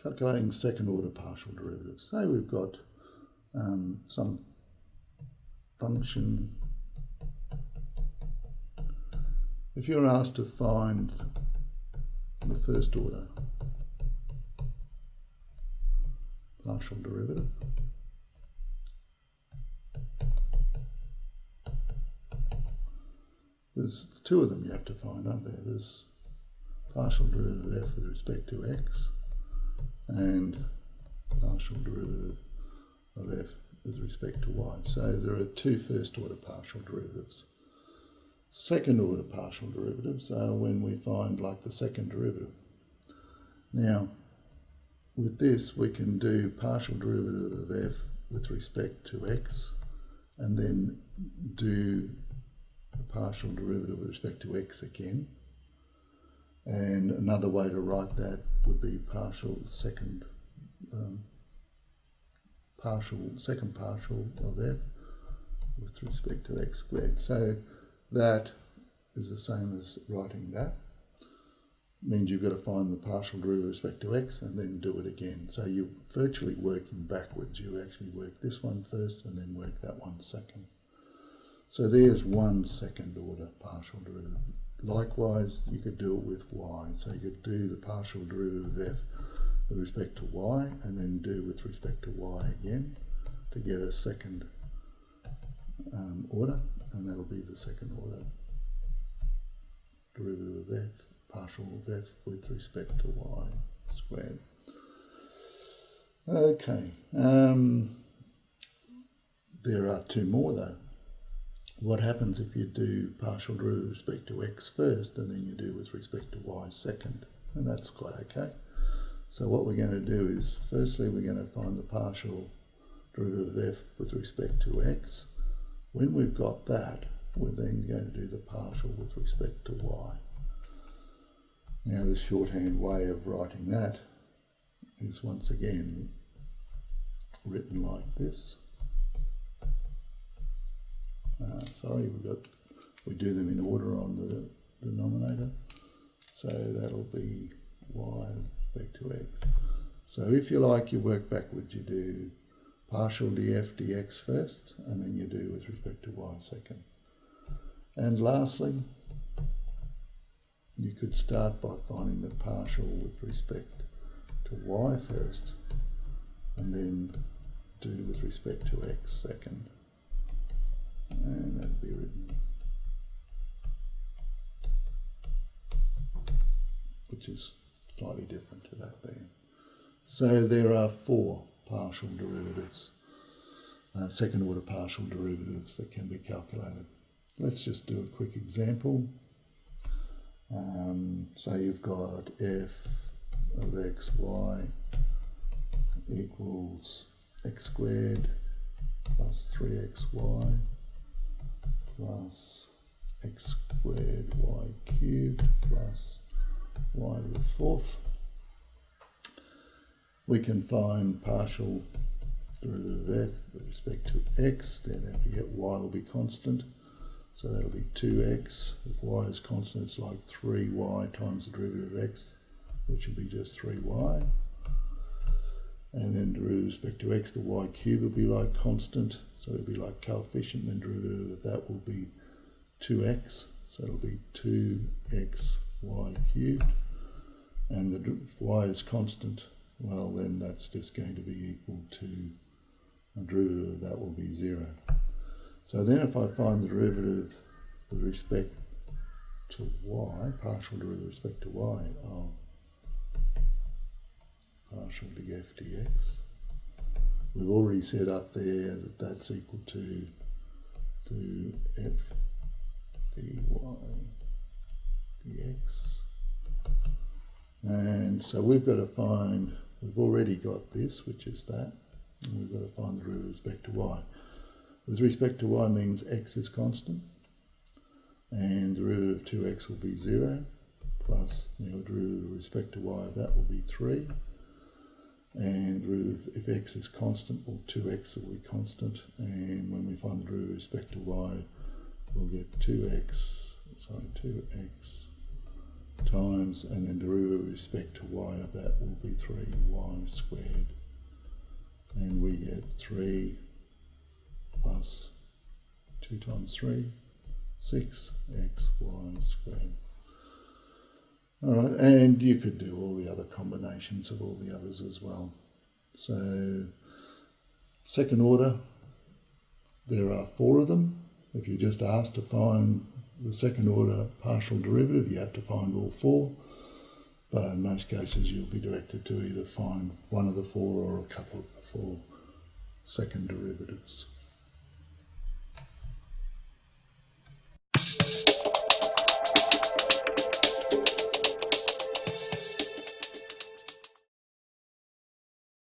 calculating second order partial derivatives. Say we've got some function. If you're asked to find the first order partial derivative, there's two of them you have to find, aren't there? There's partial derivative of f with respect to x and partial derivative of f with respect to y. So there are two first order partial derivatives. Second order partial derivatives are when we find like the second derivative. Now with this we can do partial derivative of f with respect to x and then do the partial derivative with respect to x again. And another way to write that would be second partial of f with respect to x squared. So that is the same as writing that. Means you've got to find the partial derivative with respect to x and then do it again. So you're virtually working backwards. You actually work this one first and then work that one second. So there's one second order partial derivative. Likewise, you could do it with y. So you could do the partial derivative of f with respect to y and then do with respect to y again to get a second order, and that'll be the second order derivative of f, partial of f with respect to y squared. Okay, there are two more though. What happens if you do partial derivative with respect to x first and then you do with respect to y second? And that's quite okay. So what we're going to do is, firstly we're going to find the partial derivative of f with respect to x. When we've got that, we're then going to do the partial with respect to y. Now the shorthand way of writing that is once again written like this. We do them in order on the denominator. So that'll be y with respect to x. So if you like, you work backwards. You do partial df dx first, and then you do with respect to y second. And lastly, you could start by finding the partial with respect to y first, and then do with respect to x second. And that'll be written, which is slightly different to that there. So there are four partial derivatives, second order partial derivatives that can be calculated. Let's just do a quick example. Say you've got f of xy equals x squared plus 3xy plus x squared y cubed plus y to the fourth. We can find partial derivative of f with respect to x. Then don't forget y will be constant, so that'll be 2x. If y is constant, it's like 3y times the derivative of x, which will be just 3y. And then derivative with respect to x, the y cube will be like constant, so it'll be like coefficient, then derivative of that will be 2x, so it'll be 2x y cubed. And if y is constant, well then that's just going to be equal to, the derivative of that will be 0. So then if I find the derivative with respect to y, partial derivative with respect to y, of partial df dx, we've already said up there that that's equal to f dy dx. And so we've got to find, we've already got this, which is that, and we've got to find the derivative with respect to y. With respect to y means x is constant, and the derivative of 2x will be 0, plus the derivative with respect to y of that will be 3, and derivative, if x is constant, well 2x will be constant, and when we find the derivative with respect to y, we'll get 2x times, and then derivative with respect to y of that will be 3y squared. And we get 3 plus 2 times 3, 6xy squared. Alright, and you could do all the other combinations of all the others as well. So, second order, there are 4 of them. If you're just asked to find the second order partial derivative, you have to find all 4. But in most cases, you'll be directed to either find one of the 4 or a couple of the 4 second derivatives.